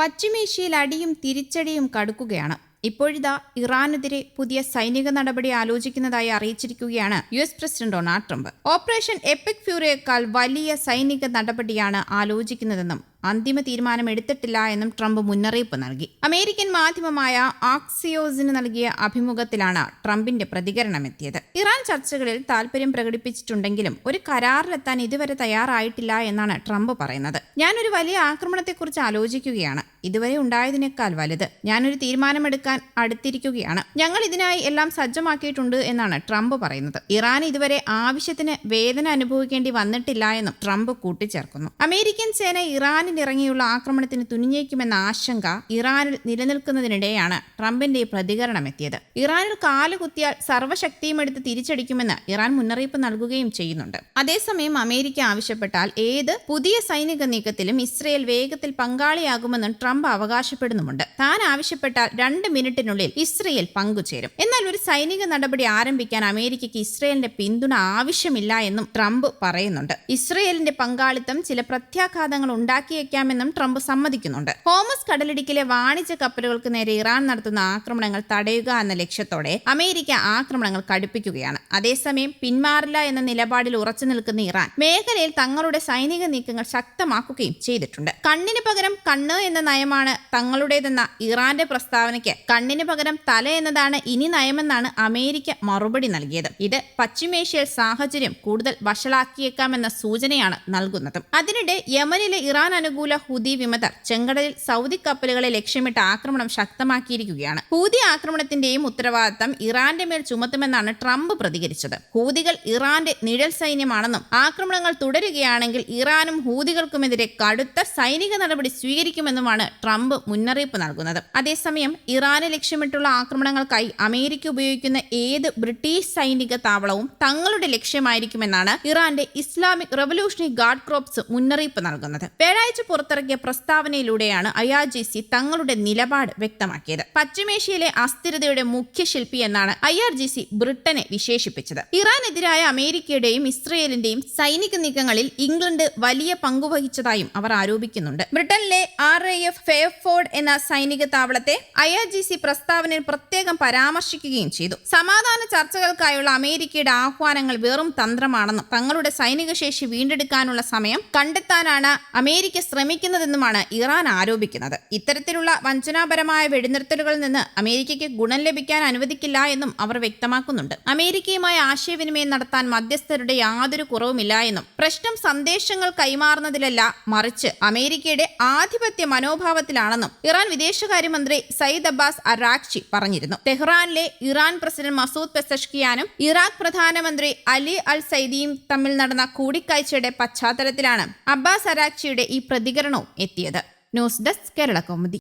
പശ്ചിമേഷ്യയിൽ അടിയും തിരിച്ചടിയും കടുക്കുകയാണ്. ഇപ്പോഴിതാ ഇറാനെതിരെ പുതിയ സൈനിക നടപടി ആലോചിക്കുന്നതായി അറിയിച്ചിരിക്കുകയാണ് US president Donald Trump. Operation epic ഫ്യൂറിയേക്കാൾ വലിയ സൈനിക നടപടിയാണ് ആലോചിക്കുന്നതെന്നും അന്തിമ തീരുമാനം എടുത്തിട്ടില്ല എന്നും ട്രംപ് മുന്നറിയിപ്പ് നൽകി. അമേരിക്കൻ മാധ്യമമായ ആക്സിയോസിന് നൽകിയ അഭിമുഖത്തിലാണ് ട്രംപിന്റെ പ്രതികരണമെത്തിയത്. ഇറാൻ ചർച്ചകളിൽ താൽപര്യം പ്രകടിപ്പിച്ചിട്ടുണ്ടെങ്കിലും ഒരു കരാറിലെത്താൻ ഇതുവരെ തയ്യാറായിട്ടില്ല എന്നാണ് ട്രംപ് പറയുന്നത്. ഞാനൊരു വലിയ ആക്രമണത്തെക്കുറിച്ച് ആലോചിക്കുകയാണ്. ഇതുവരെ ഉണ്ടായതിനേക്കാൾ വലുത്. ഞാനൊരു തീരുമാനമെടുക്കാൻ അടുത്തിരിക്കുകയാണ്. ഞങ്ങൾ ഇതിനായി എല്ലാം സജ്ജമാക്കിയിട്ടുണ്ട് എന്നാണ് ട്രംപ് പറയുന്നത്. ഇറാൻ ഇതുവരെ ആവശ്യത്തിന് വേദന അനുഭവിക്കേണ്ടി വന്നിട്ടില്ല എന്നും ട്രംപ് കൂട്ടിച്ചേർക്കുന്നു. അമേരിക്കൻ സേന ഇറാനിലിറങ്ങിയുള്ള ആക്രമണത്തിന് തുനിഞ്ഞേക്കുമെന്ന ആശങ്ക ഇറാനിൽ നിലനിൽക്കുന്നതിനിടെയാണ് ട്രംപിന്റെ പ്രതികരണം എത്തിയത്. ഇറാനിൽ കാലുകുത്തിയാൽ സർവ്വശക്തിയും എടുത്ത് തിരിച്ചടിക്കുമെന്ന് ഇറാൻ മുന്നറിയിപ്പ് നൽകുകയും ചെയ്യുന്നുണ്ട്. അതേസമയം അമേരിക്ക ആവശ്യപ്പെട്ടാൽ ഏത് പുതിയ സൈനിക നീക്കത്തിലും ഇസ്രയേൽ വേഗത്തിൽ പങ്കാളിയാകുമെന്നും ട്രംപ് അവകാശപ്പെടുന്നുമുണ്ട്. താൻ ആവശ്യപ്പെട്ടാൽ 2 മിനിറ്റിനുള്ളിൽ ഇസ്രയേൽ പങ്കുചേരും. എന്നാൽ ഒരു സൈനിക നടപടി ആരംഭിക്കാൻ അമേരിക്കയ്ക്ക് ഇസ്രയേലിന്റെ പിന്തുണ ആവശ്യമില്ല എന്നും ട്രംപ് പറയുന്നുണ്ട്. ഇസ്രയേലിന്റെ പങ്കാളിത്തം ചില പ്രത്യാഘാതങ്ങൾ ഉണ്ടാക്കിയേക്കാമെന്നും ട്രംപ് സമ്മതിക്കുന്നുണ്ട്. ഹോമസ് കടലിടുക്കിലെ വാണിജ്യ കപ്പലുകൾക്ക് നേരെ ഇറാൻ നടത്തുന്ന ആക്രമണങ്ങൾ തടയുക എന്ന ലക്ഷ്യത്തോടെ അമേരിക്ക ആക്രമണങ്ങൾ കടുപ്പിക്കുകയാണ്. അതേസമയം പിന്മാറില്ല എന്ന നിലപാടിൽ ഉറച്ചു നിൽക്കുന്ന ഇറാൻ മേഖലയിൽ തങ്ങളുടെ സൈനിക നീക്കങ്ങൾ ശക്തമാക്കുകയും ചെയ്തിട്ടുണ്ട്. കണ്ണിന് പകരം കണ്ണ് എന്ന നയമാണ് തങ്ങളുടേതെന്ന ഇറാന്റെ പ്രസ്താവനയ്ക്ക് കണ്ണിന് പകരം തല എന്നതാണ് ഇനി നയമെന്നാണ് അമേരിക്ക മറുപടി നൽകിയത്. ഇത് പശ്ചിമേഷ്യയിൽ സാഹചര്യം കൂടുതൽ വഷളാക്കിയേക്കാമെന്ന സൂചനയാണ് നൽകുന്നത്. അതിനിടെ യമനിലെ ഇറാൻ അനുകൂല ഹൂതി വിമതർ ചെങ്കടലിൽ സൗദി കപ്പലുകളെ ലക്ഷ്യമിട്ട് ആക്രമണം ശക്തമാക്കിയിരിക്കുകയാണ്. ഹൂതി ആക്രമണത്തിന്റെയും ഉത്തരവാദിത്തം ഇറാന്റെ മേൽ ചുമത്തുമെന്നാണ് ട്രംപ് പ്രതികരിച്ചത്. ഹൂതികൾ ഇറാന്റെ നിഴൽ സൈന്യമാണെന്നും ആക്രമണങ്ങൾ തുടരുകയാണെങ്കിൽ ഇറാനും ഹൂതികൾക്കുമെതിരെ കടുത്ത സൈനിക നടപടി സ്വീകരിക്കുമെന്നുമാണ് ട്രംപ് മുന്നറിയിപ്പ് നൽകുന്നത്. അതേസമയം ഇറാനെ ലക്ഷ്യമിട്ടുള്ള ആക്രമണങ്ങൾക്കായി അമേരിക്ക ഉപയോഗിക്കുന്ന ഏത് ബ്രിട്ടീഷ് സൈനിക താവളവും തങ്ങളുടെ ലക്ഷ്യമായിരിക്കുമെന്നാണ് ഇറാന്റെ ഇസ്ലാമിക് റവല്യൂഷണറി ഗാർഡ് കോർപ്സ് മുന്നറിയിപ്പ് നൽകുന്നത്. വ്യാഴാഴ്ച പുറത്തിറക്കിയ പ്രസ്താവനയിലൂടെയാണ് IRGC തങ്ങളുടെ നിലപാട് വ്യക്തമാക്കിയത്. പശ്ചിമേഷ്യയിലെ അസ്ഥിരതയുടെ മുഖ്യ ശില്പി എന്നാണ് IRGC ബ്രിട്ടനെ വിശേഷിപ്പിച്ചത്. ഇറാനെതിരായ അമേരിക്കയുടെയും ഇസ്രയേലിന്റെയും സൈനിക നീക്കങ്ങളിൽ ഇംഗ്ലണ്ട് വലിയ പങ്കുവഹിച്ചതായും അവർ ആരോപിക്കുന്നുണ്ട്. ബ്രിട്ടനിലെ RAF ഫെയർഫോർഡ് എന്ന സൈനിക താവളത്തെ IRGC പ്രസ്താവനയിൽ പ്രത്യേകം പരാമർശിക്കുകയും ചെയ്തു. സമാധാന ചർച്ചകൾക്കായുള്ള അമേരിക്കയുടെ ആഹ്വാനങ്ങൾ വെറും തന്ത്രമാണെന്നും തങ്ങളുടെ സൈനിക ശേഷി വീണ്ടെടുക്കാനുള്ള സമയം കണ്ടെത്താനാണ് അമേരിക്ക ശ്രമിക്കുന്നതെന്നുമാണ് ഇറാൻ ആരോപിക്കുന്നത്. ഇത്തരത്തിലുള്ള വഞ്ചനാപരമായ വെടിനിർത്തലുകളിൽ നിന്ന് അമേരിക്കയ്ക്ക് ഗുണം ലഭിക്കാൻ അനുവദിക്കില്ല എന്നും അവർ വ്യക്തമാക്കുന്നുണ്ട്. അമേരിക്കയുമായി ആശയവിനിമയം നടത്താൻ മധ്യസ്ഥരുടെ യാതൊരു കുറവുമില്ല എന്നും പ്രശ്നം സന്ദേശങ്ങൾ കൈമാറുന്നതിലല്ല മറിച്ച് അമേരിക്കയുടെ ആധിപത്യ മനോഭാവത്തിലാണെന്നും ഇറാൻ വിദേശകാര്യമന്ത്രി സയ്യിദ് അബ്ബാസ് അറാഖ്ചി പറഞ്ഞിരുന്നു. ടെഹ്റാനിലെ ഇറാൻ പ്രസിഡന്റ് മസൂദ് പെസഷ്കിയാനും ഇറാഖ് പ്രധാനമന്ത്രി അലി അൽ സൈദിയും തമ്മിൽ നടന്ന കൂടിക്കാഴ്ചയുടെ പശ്ചാത്തലത്തിലാണ് അബ്ബാസ് അറാഖ്ചിയുടെ ഈ പ്രതികരണവും എത്തിയത്. News desk Kerala Kaumudi.